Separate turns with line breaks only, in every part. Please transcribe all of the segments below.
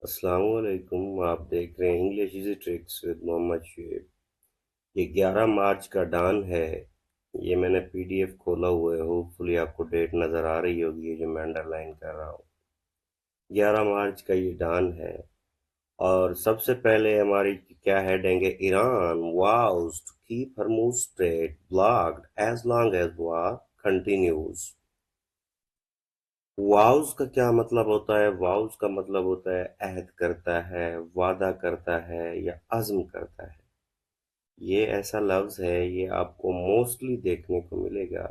السلام علیکم، آپ دیکھ رہے ہیں انگلش ایزی ٹرکس ود محمد شعیب۔ یہ 11 مارچ کا ڈان ہے۔ یہ میں نے پی ڈی ایف کھولا ہوا ہے، ہوپ فلی آپ کو ڈیٹ نظر آ رہی ہوگی، یہ جو میں انڈر لائن کر رہا ہوں۔ 11 مارچ کا یہ ڈان ہے، اور سب سے پہلے ہماری کیا ہیڈنگ ہے؟ Iran vows to keep Hormuz strait blocked as long as war continues. Vows کا کیا مطلب ہوتا ہے؟ واؤز کا مطلب ہوتا ہے عہد کرتا ہے، وعدہ کرتا ہے یا عزم کرتا ہے۔ یہ ایسا لفظ ہے، یہ آپ کو موسٹلی دیکھنے کو ملے گا۔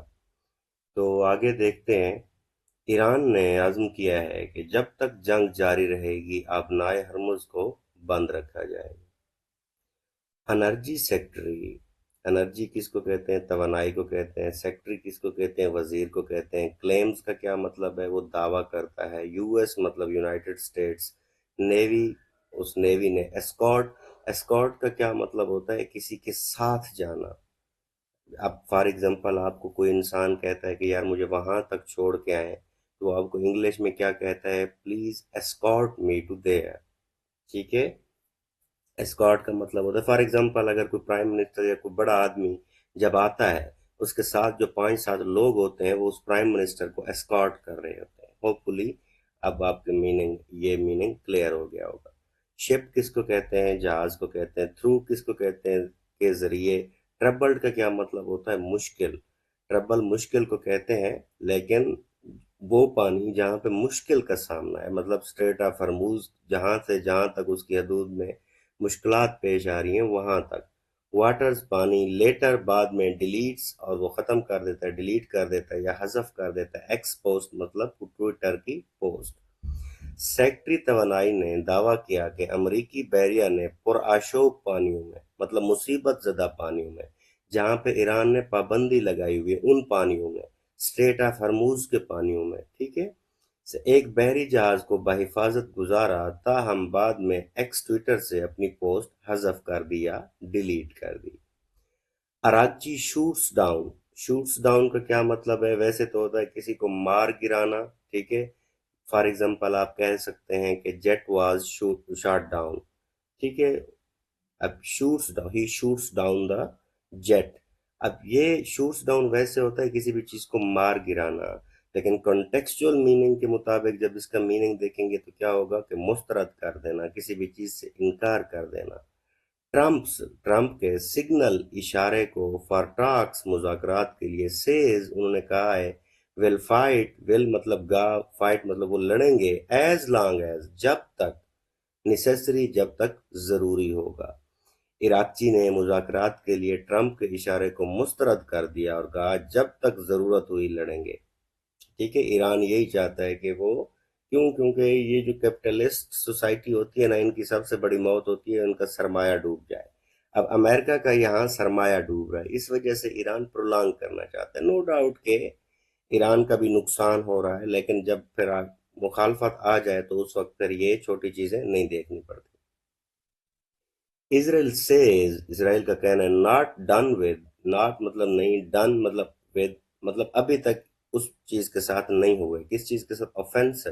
تو آگے دیکھتے ہیں۔ ایران نے عزم کیا ہے کہ جب تک جنگ جاری رہے گی آبنائے ہرمز کو بند رکھا جائے گا۔ انرجی سیکٹری، انرجی کس کو کہتے ہیں؟ توانائی کو کہتے ہیں۔ سیکٹری کس کو کہتے ہیں؟ وزیر کو کہتے ہیں۔ کلیمز کا کیا مطلب ہے؟ وہ دعویٰ کرتا ہے۔ یو ایس مطلب یونائٹڈ اسٹیٹس۔ نیوی، اس نیوی نے۔ اسکارٹ، اسکارٹ کا کیا مطلب ہوتا ہے؟ کسی کے ساتھ جانا۔ اب فار ایگزامپل آپ کو کوئی انسان کہتا ہے کہ یار مجھے وہاں تک چھوڑ کے آئیں، تو آپ کو انگلش میں کیا کہتا ہے؟ Please escort me to there. ٹھیک ہے؟ اسکارٹ کا مطلب ہوتا ہے فار ایگزامپل اگر کوئی پرائم منسٹر یا کوئی بڑا آدمی جب آتا ہے، اس کے ساتھ جو 5-7 لوگ ہوتے ہیں وہ اس پرائم منسٹر کو اسکارٹ کر رہے ہوتے ہیں۔ ہوپ فلی اب آپ کے یہ میننگ کلیئر ہو گیا ہوگا۔ شپ کس کو کہتے ہیں؟ جہاز کو کہتے ہیں۔ تھرو کس کو کہتے ہیں؟ کے ذریعے۔ ٹربلڈ کا کیا مطلب ہوتا ہے؟ مشکل۔ ٹربل مشکل کو کہتے ہیں، لیکن وہ پانی جہاں پہ مشکل کا سامنا ہے، مطلب اسٹریٹ آف ہرموز جہاں سے جہاں تک اس کی حدود میں مشکلات پیش آ رہی ہیں وہاں تک۔ واٹرز پانی۔ لیٹر بعد میں ڈیلیٹس، اور وہ ختم کر دیتا ہے، ڈیلیٹ کر دیتا ہے یا حذف کر دیتا ہے۔ ایکس پوسٹ مطلب ٹویٹر کی پوسٹ۔ سیکٹری توانائی نے دعویٰ کیا کہ امریکی بحریہ نے پرآشوب پانیوں میں، مطلب مصیبت زدہ پانیوں میں، جہاں پہ ایران نے پابندی لگائی ہوئی ہے ان پانیوں میں، اسٹریٹ آف ہرموز کے پانیوں میں، ٹھیک ہے، سے ایک بحری جہاز کو بحفاظت گزارا، تاہم بعد میں ایکس ٹویٹر سے اپنی پوسٹ حذف کر دی یا ڈیلیٹ کر دی۔ اراچی شوٹس ڈاؤن۔ شوٹس ڈاؤن کا کیا مطلب ہے؟ ویسے تو ہوتا ہے کسی کو مار گرانا، ٹھیک ہے۔ فار ایگزامپل آپ کہہ سکتے ہیں کہ جیٹ واز شاٹ ڈاؤن، ٹھیک ہے۔ اب shoots down, he shoots down the jet. اب یہ شوٹس ڈاؤن ویسے ہوتا ہے کسی بھی چیز کو مار گرانا، لیکن کانٹیکسچوئل میننگ کے مطابق جب اس کا میننگ دیکھیں گے تو کیا ہوگا کہ مسترد کر دینا، کسی بھی چیز سے انکار کر دینا۔ ٹرمپ کے سگنل اشارے کو فار ٹاکس، مذاکرات کے لیے، سیز انہوں نے کہا ہے، ول فائٹ، ول مطلب گا، فائٹ مطلب وہ لڑیں گے، ایز لانگ ایز جب تک، نیسیسری جب تک ضروری ہوگا۔ عراقچی نے مذاکرات کے لیے ٹرمپ کے اشارے کو مسترد کر دیا اور کہا جب تک ضرورت ہوئی لڑیں گے، ٹھیک ہے۔ ایران یہی چاہتا ہے کہ وہ، کیونکہ یہ جو کیپٹلسٹ سوسائٹی ہوتی ہے نا، ان کی سب سے بڑی موت ہوتی ہے ان کا سرمایہ ڈوب جائے۔ اب امریکہ کا یہاں سرمایہ ڈوب رہا ہے، اس وجہ سے ایران پرولانگ کرنا چاہتا ہے۔ نو ڈاؤٹ کہ ایران کا بھی نقصان ہو رہا ہے، لیکن جب پھر مخالفت آ جائے تو اس وقت پھر یہ چھوٹی چیزیں نہیں دیکھنی پڑتی۔ اسرائیل سیز، اسرائیل کا کہنا ہے، ناٹ ڈن ود، ناٹ مطلب نہیں، ڈن مطلب ود مطلب ابھی تک اس چیز کے ساتھ نہیں ہوئے۔ کس چیز کے ساتھ؟ اوفینسو۔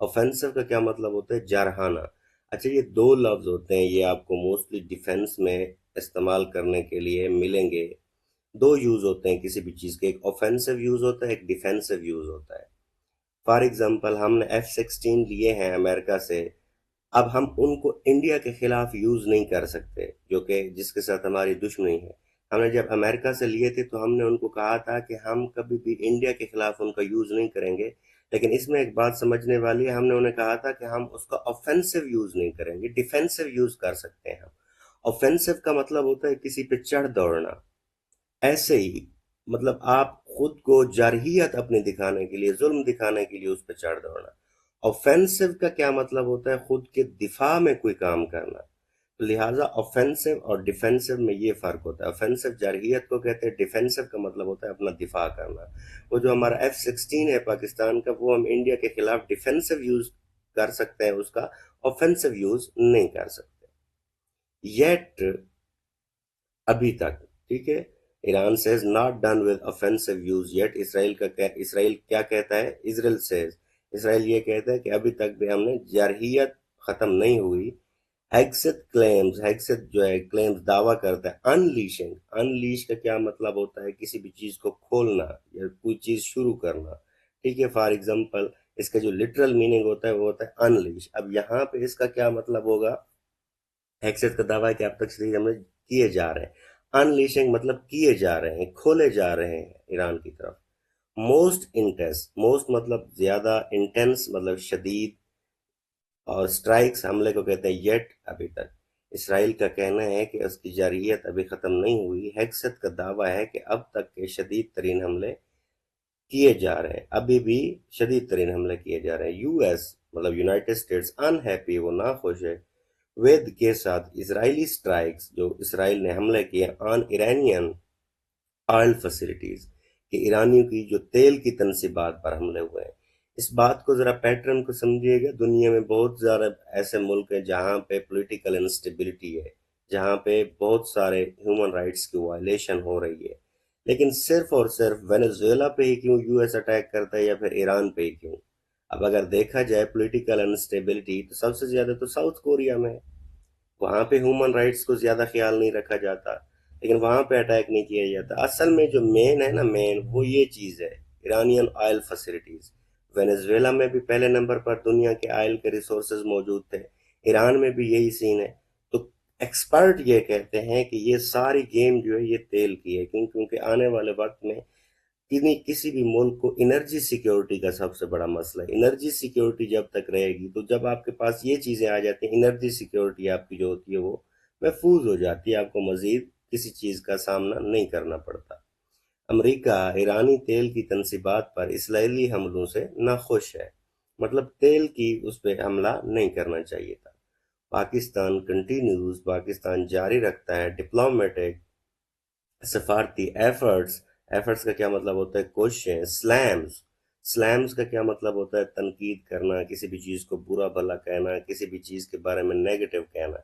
اوفینسو کا کیا مطلب ہوتا ہے؟ جارحانہ۔ اچھا، یہ دو لفظ ہوتے ہیں، یہ آپ کو موسٹلی ڈیفینس میں استعمال کرنے کے لیے ملیں گے۔ دو یوز ہوتے ہیں کسی بھی چیز کے، ایک اوفینسو یوز ہوتا ہے، ایک ڈیفینسو یوز ہوتا ہے۔ فار ایگزامپل ہم نے F-16 لیے ہیں امریکہ سے، اب ہم ان کو انڈیا کے خلاف یوز نہیں کر سکتے، جو کہ جس کے ساتھ ہماری دشمنی ہے۔ ہم نے جب امریکہ سے لیے تھے تو ہم نے ان کو کہا تھا کہ ہم کبھی بھی انڈیا کے خلاف ان کا یوز نہیں کریں گے، لیکن اس میں ایک بات سمجھنے والی ہے، ہم نے انہیں کہا تھا کہ ہم اس کا آفینسو یوز نہیں کریں گے، ڈیفینسو یوز کر سکتے ہیں ہم۔ آفینسو کا مطلب ہوتا ہے کسی پہ چڑھ دوڑنا۔ ایسے ہی مطلب آپ خود کو جارحیت اپنے دکھانے کے لیے، ظلم دکھانے کے لیے اس پہ چڑھ دوڑنا۔ اوفینسو کا کیا مطلب ہوتا ہے؟ خود کے دفاع میں کوئی کام کرنا۔ لہٰذا اوفینسو اور ڈیفینسو میں یہ فرق ہوتا ہے۔ اوفینسو جارحیت کو کہتے ہیں، ڈیفینسو کا مطلب ہوتا ہے اپنا دفاع کرنا۔ وہ جو ہمارا F-16 ہے پاکستان کا، وہ ہم انڈیا کے خلاف ڈیفینسو یوز کر سکتے ہیں، اس کا اوفینسو یوز نہیں کر سکتے۔ یٹ، ابھی تک، ٹھیک ہے۔ Iran says not done with offensive use yet. Israel کیا کہتا ہے؟ اسرائیل سیز، اسرائیل یہ کہتا ہے کہ ابھی تک بھی ہم نے جارحیت ختم نہیں ہوئی. ہیگست جو ہے کلیمز دعویٰ کرتا ہے انلیش کا کیا مطلب ہوتا ہے؟ کسی بھی چیز کو کھولنا یا کوئی چیز شروع کرنا. ٹھیک ہے، فار ایگزامپل اس کا جو لٹرل میننگ ہوتا ہے وہ ہوتا ہے انلیش. اب یہاں پہ اس کا کیا مطلب ہوگا؟ ہیگست کا دعویٰ ہے کہ اب تک صحیح ہم کیے جا رہے ہیں. انلیشنگ مطلب کیے جا رہے ہیں، کھولے جا رہے ہیں ایران کی طرف. موسٹ انٹینس، موسٹ مطلب زیادہ، انٹینس مطلب شدید، اور سٹرائکس حملے کو کہتے ہیں یٹ ابھی تک. اسرائیل کا کہنا ہے کہ اس کی جارحیت ابھی ختم نہیں ہوئی. ہیگست کا دعویٰ ہے کہ اب تک کے شدید ترین حملے کیے جا رہے ہیں، ابھی بھی شدید ترین حملے کیے جا رہے ہیں. یو ایس مطلب یونائٹڈ اسٹیٹس انہیپی، وہ ناخوش ہے ود کے ساتھ اسرائیلی سٹرائکس، جو اسرائیل نے حملے کیے آن ایرانین آئل فیسلٹیز، کہ ایرانیوں کی جو تیل کی تنصیبات پر حملے ہوئے ہیں. اس بات کو ذرا پیٹرن کو سمجھیے گا. دنیا میں بہت زیادہ ایسے ملک ہیں جہاں پہ پولیٹیکل انسٹیبلٹی ہے، جہاں پہ بہت سارے ہیومن رائٹس کی وائلیشن ہو رہی ہے، لیکن صرف اور صرف وینیزویلا پہ ہی کیوں یو ایس اٹیک کرتا ہے یا پھر ایران پہ ہی کیوں؟ اب اگر دیکھا جائے پولیٹیکل انسٹیبلٹی تو سب سے زیادہ تو ساؤتھ کوریا میں ہے. وہاں پہ ہیومن رائٹس کو زیادہ خیال نہیں رکھا جاتا، لیکن وہاں پہ اٹیک نہیں کیا جاتا. اصل میں جو مین ہے نا، مین وہ یہ چیز ہے، ایرانین آئل فیسلٹیز. وینیزویلا میں بھی پہلے نمبر پر دنیا کے آئل کے ریسورسز موجود تھے، ایران میں بھی یہی سین ہے. تو ایکسپرٹ یہ کہتے ہیں کہ یہ ساری گیم جو ہے یہ تیل کی ہے، کیونکہ آنے والے وقت میں کسی بھی ملک کو انرجی سیکیورٹی کا سب سے بڑا مسئلہ ہے. انرجی سیکیورٹی جب تک رہے گی، تو جب آپ کے پاس یہ چیزیں آ جاتی ہیں، انرجی سیکیورٹی آپ کی جو ہوتی ہے وہ محفوظ ہو جاتی ہے، آپ کو مزید کسی چیز کا سامنا نہیں کرنا پڑتا. امریکہ ایرانی تیل کی تنصیبات پر اسرائیلی حملوں سے ناخوش ہے، مطلب تیل کی اس پہ حملہ نہیں کرنا چاہیے تھا. پاکستان جاری رکھتا ہے ڈپلومیٹک سفارتی ایفرٹس کا کیا مطلب ہوتا ہے؟ کوششیں. سلامز کا کیا مطلب ہوتا ہے؟ تنقید کرنا، کسی بھی چیز کو برا بھلا کہنا، کسی بھی چیز کے بارے میں نیگیٹو کہنا.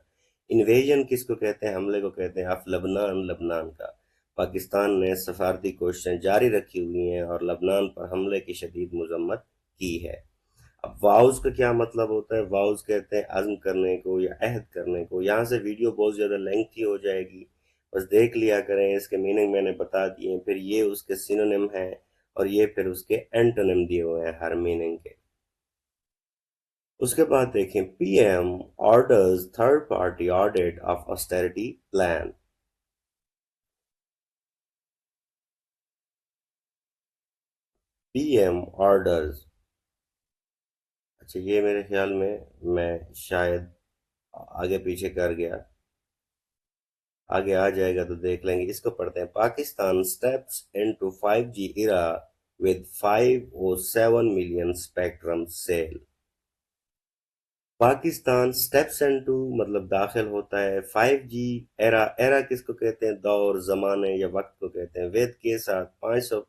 انویژن کس کو کہتے ہیں؟ حملے کو کہتے ہیں. آف لبنان کا پاکستان نے سفارتی کوششیں جاری رکھی ہوئی ہیں اور لبنان پر حملے کی شدید مذمت کی ہے. اب واؤز کا کیا مطلب ہوتا ہے؟ واؤز کہتے ہیں عزم کرنے کو یا عہد کرنے کو. یہاں سے ویڈیو بہت زیادہ لینتھی ہو جائے گی، بس دیکھ لیا کریں. اس کے میننگ میں نے بتا دیے، پھر یہ اس کے سینونیم ہیں اور یہ پھر اس کے اینٹونیم دیے ہوئے ہیں ہر میننگ کے. اس کے بعد دیکھیں P M orders third party audit of austerity plan. P M orders, اچھا یہ میرے خیال میں شاید آگے پیچھے کر گیا، آگے آ جائے گا تو دیکھ لیں گے. اس کو پڑھتے ہیں. Pakistan steps into 5G era with 507 million spectrum sale. Pakistan steps into مطلب داخل ہوتا ہے 5G ایرا. ایرا کس کو کہتے ہیں؟ دور، زمانے یا وقت کو کہتے ہیں. وید کے ساتھ $500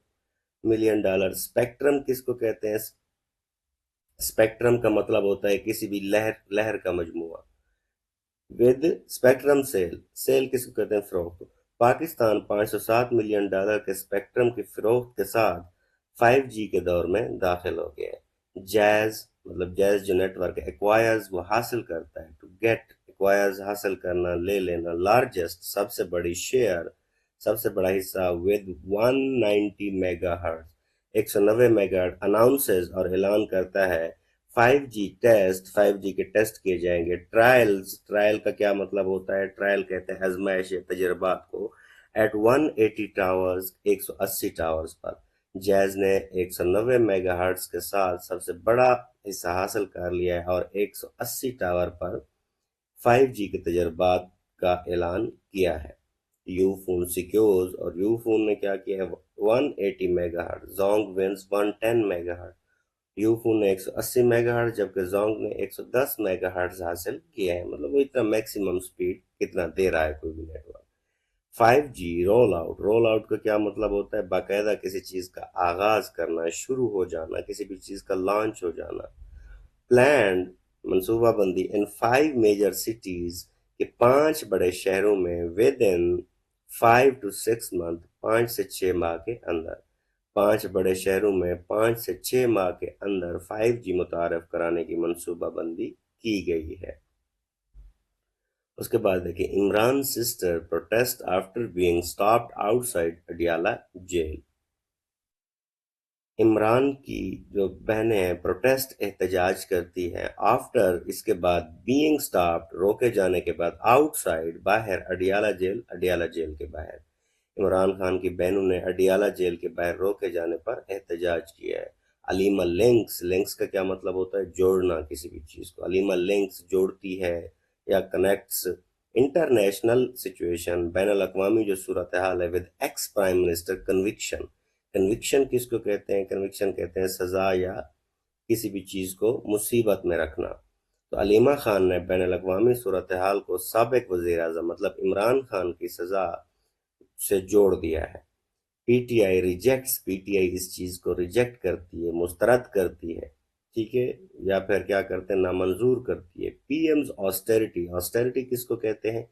million. اسپیکٹرم کس کو کہتے ہیں؟ اسپیکٹرم کا مطلب ہوتا ہے کسی بھی لہر کا مجموعہ. ود اسپیکٹرم سیل کس کو کہتے ہیں؟ فروخت. پاکستان $507 million کے اسپیکٹرم کی فروخت کے ساتھ 5G کے دور میں داخل ہو گیا ہے. جیز مطلب جیز جو نیٹ ورک ایکوائرز وہ حاصل کرتا ہے. ٹو گیٹ ایکوائرز حاصل کرنا، لے لینا. لارجسٹ سب سے بڑی شیئر، سب سے بڑا حصہ. With 190 mega hertz 190 mega hertz. Announces اور اعلان کرتا ہے 5G ٹیسٹ، 5G کے ٹیسٹ کیے جائیں گے. ٹرائل کا کیا مطلب ہوتا ہے؟ ٹرائل کہتے ہیں آزمائش یا تجربات کو. ایٹ 180 ٹاورز 180 ٹاورز پر. جیز نے 190 میگا ہرٹز کے ساتھ سب سے بڑا حصہ حاصل کر لیا ہے اور 180 ٹاور پر 5G کے تجربات کا اعلان کیا ہے. یو فون سیکیورز، اور یو فون نے کیا کیا ہے؟ 180 megahertz. Zong wins 110 megahertz. Ufone نے 180 میگا ہرٹز جبکہ زونگ نے 110 میگا ہرٹز حاصل کیا ہے. مطلب وہ اتنا میکسیمم سپیڈ کتنا دے رہا ہے کوئی بھی net work. 5G role out کا کیا مطلب ہوتا ہے؟ باقاعدہ کسی چیز کا آغاز کرنا، شروع ہو جانا، کسی بھی چیز کا لانچ ہو جانا. پلانڈ منصوبہ بندی ان 5 میجر سٹیز کے 5 بڑے شہروں میں ود ان 5 to 6 months 5 سے 6 ماہ کے اندر. 5 بڑے شہروں میں 5 سے 6 ماہ کے اندر 5G متعارف کرانے کی منصوبہ بندی کی گئی ہے۔ اس کے بعد دیکھیں Imran sister protest after being stopped outside Adiala جیل۔ عمران کی جو بہنیں ہیں پروٹیسٹ احتجاج کرتی ہے آفٹر اس کے بعد بینگ اسٹاپڈ روکے جانے کے بعد آؤٹ سائڈ باہر اڈیالہ جیل کے باہر عمران خان کی بہنوں نے اڈیالہ جیل کے باہر روکے جانے پر احتجاج کیا ہے۔ علیمہ لنکس کا کیا مطلب ہوتا ہے؟ جوڑنا کسی بھی چیز کو۔ علیمہ لنکس جوڑتی ہے یا کنیکٹس انٹرنیشنل سچویشن، بین الاقوامی جو صورتحال ہے with ex prime minister conviction. Conviction کس کو کہتے ہیں؟ کنوکشن کہتے ہیں سزا یا کسی بھی چیز کو مصیبت میں رکھنا۔ تو علیمہ خان نے بین الاقوامی صورتحال کو سابق وزیر اعظم مطلب عمران خان کی سزا سے جوڑ دیا ہے۔ P T I rejects, P T I اس چیز کو ریجیکٹ کرتی ہے، مسترد کرتی ہے، ٹھیک ہے، یا پھر کیا کرتے ہیں نامنظور کرتی ہے۔ پی ایمز آسٹیریٹی، آسٹیریٹی کس کو کہتے ہیں؟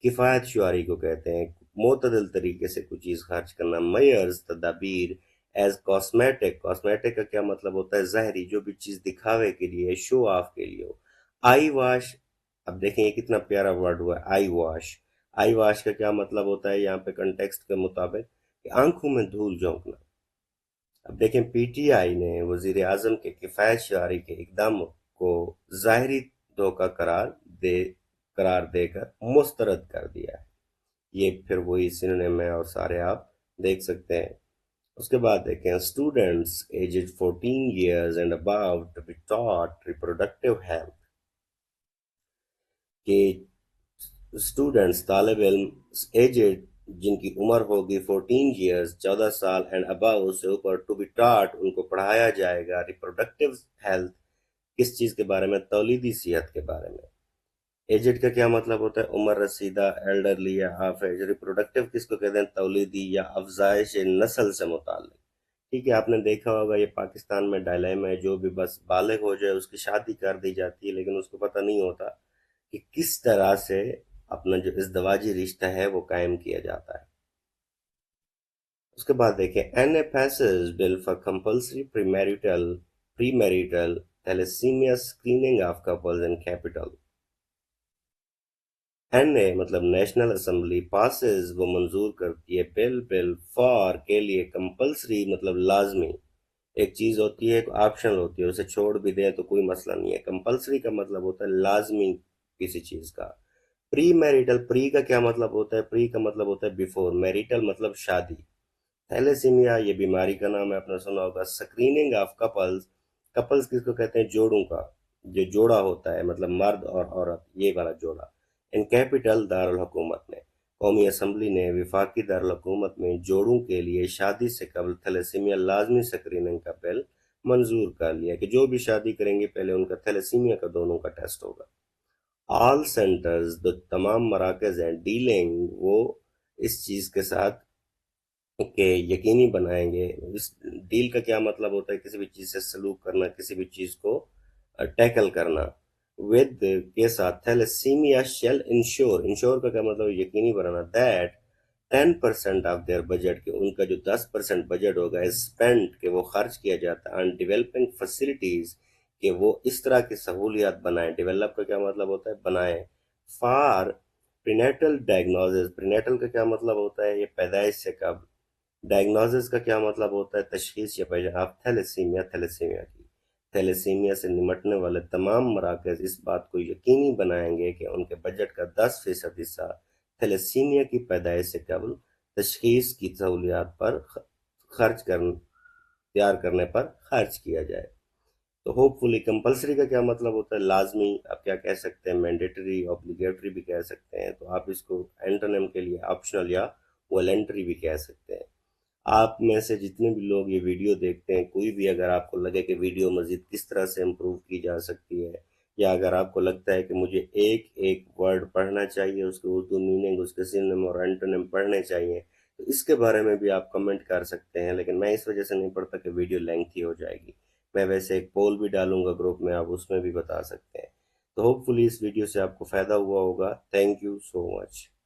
کفایت شعاری کو کہتے ہیں، معتدل طریقے سے کوئی چیز خرچ کرنا۔ میئرز تدابیر ایز کاسمیٹک، کاسمیٹک کا کیا مطلب ہوتا ہے؟ ظاہری، جو بھی چیز دکھاوے کے لیے، شو آف کے لیے ہو۔ آئی واش، اب دیکھیں یہ کتنا پیارا ورڈ ہوا ہے آئی واش۔ آئی واش کا کیا مطلب ہوتا ہے یہاں پہ کنٹیکسٹ کے مطابق؟ کہ آنکھوں میں دھول جھونکنا۔ اب دیکھیں پی ٹی آئی نے وزیر اعظم کے کفایت شعاری کے اقدام کو ظاہری دھوکہ قرار دے کر مسترد کر دیا ہے۔ یہ پھر وہی سنونیم ہے اور سارے آپ دیکھ سکتے ہیں۔ اس کے بعد دیکھیں students aged 14 years and above to be taught reproductive health، کہ اسٹوڈنٹس طالب علم ایجڈ جن کی عمر ہوگی 14 years 14 سال اینڈ اباؤ سے اوپر ٹو بی ٹاٹ ان کو پڑھایا جائے گا ریپروڈکٹیو ہیلتھ، کس چیز کے بارے میں؟ تولیدی صحت کے بارے میں۔ ایجڈ کا کیا مطلب ہوتا ہے؟ عمر رسیدہ، ایلڈرلی یا آف ایج۔ ریپروڈکٹیو کس کو کہتے ہیں؟ تولیدی یا افزائش نسل سے متعلق۔ ٹھیک ہے، آپ نے دیکھا ہوگا یہ پاکستان میں ڈائلیما ہے، جو بھی بس بالغ ہو جائے اس کی شادی کر دی جاتی ہے، لیکن اس کو پتہ نہیں ہوتا کہ کس طرح سے اپنا جو ازدواجی رشتہ ہے وہ قائم کیا جاتا ہے۔ اس کے بعد دیکھیں N A passes bill for compulsory premarital thalassemia screening of couples in capital. N A مطلب نیشنل اسمبلی، پاسز وہ منظور کرتی ہے، بل فار کے لیے، کمپلسری مطلب لازمی۔ ایک چیز ہوتی ہے ایک آپشنل ہوتی ہے، اسے چھوڑ بھی دے تو کوئی مسئلہ نہیں ہے۔ کمپلسری کا مطلب ہوتا ہے لازمی کسی چیز کا۔ پری میریٹل، پری کا کیا مطلب ہوتا ہے؟ پری کا مطلب ہوتا ہے بیفور، میریٹل مطلب شادی۔ تھیلیسیمیا یہ بیماری کا نام ہے، آپ نے سنا ہوگا۔ سکریننگ آف کپلز، کپلز کس کو کہتے ہیں؟ جوڑوں کا، جو جوڑا ہوتا ہے مطلب مرد اور عورت، یہ والا جوڑا۔ ان کیپٹل دارالحکومت میں، قومی اسمبلی نے وفاقی دارالحکومت میں جوڑوں کے لیے شادی سے قبل تھیلیسیمیا لازمی سکریننگ کا بل منظور کر لیا کہ جو بھی شادی کریں گے پہلے ان کا تھیلیسیمیا کا دونوں کا ٹیسٹ ہوگا۔ آل سینٹرز، جو تمام مراکز ہیں، ڈیلنگ وہ اس چیز کے ساتھ کہ یقینی بنائیں گے۔ اس ڈیل کا کیا مطلب ہوتا ہے؟ کسی بھی چیز سے سلوک کرنا، کسی بھی چیز کو ٹیکل کرنا۔ ود کے ساتھ تھیلیسیمیا شیل انشور کا کیا مطلب؟ یقینی بنانا دیٹ 10% آف دیئر بجٹ، کہ ان کا جو 10% بجٹ ہوگا اسپینڈ، کہ وہ خرچ کیا جاتا ہے آن ڈیولپنگ فیسلٹیز، کہ وہ اس طرح کی سہولیات بنائیں۔ ڈیولپ کا کیا مطلب ہوتا ہے؟ بنائیں۔ فار پرینیٹل ڈائگنوزز، پرینیٹل کا کیا مطلب ہوتا ہے؟ یہ پیدائش سے قبل۔ ڈائگنوزز کا کیا مطلب ہوتا ہے؟ تشخیص یا پہچان۔ آپ تھیلیسیمیا کی تھیلیسیمیا سے نمٹنے والے تمام مراکز اس بات کو یقینی بنائیں گے کہ ان کے بجٹ کا 10% حصہ تھیلیسیمیا کی پیدائش سے قبل تشخیص کی سہولیات پر تیار کرنے پر خرچ کیا جائے۔ تو ہوپ فلی کمپلسری کا کیا مطلب ہوتا ہے؟ لازمی، آپ کیا کہہ سکتے ہیں؟ مینڈیٹری، اوبلیگیٹری بھی کہہ سکتے ہیں، تو آپ اس کو اینٹونیم کے لیے آپشنل یا والنٹری بھی کہہ سکتے ہیں۔ آپ میں سے جتنے بھی لوگ یہ ویڈیو دیکھتے ہیں، کوئی بھی اگر آپ کو لگے کہ ویڈیو مزید کس طرح سے امپروو کی جا سکتی ہے، یا اگر آپ کو لگتا ہے کہ مجھے ایک ایک ورڈ پڑھنا چاہیے، اس کے اردو میننگ، اس کے سینونیم اور اینٹونیم پڑھنے چاہیے، تو اس کے بارے میں بھی آپ کمنٹ کر سکتے ہیں، لیکن میں اس وجہ سے نہیں پڑھتا کہ ویڈیو لینتھی ہو جائے گی۔ میں ویسے ایک پول بھی ڈالوں گا گروپ میں، آپ اس میں بھی بتا سکتے ہیں۔ تو ہوپ فلی اس ویڈیو سے آپ کو فائدہ ہوا ہوگا۔ Thank you so much.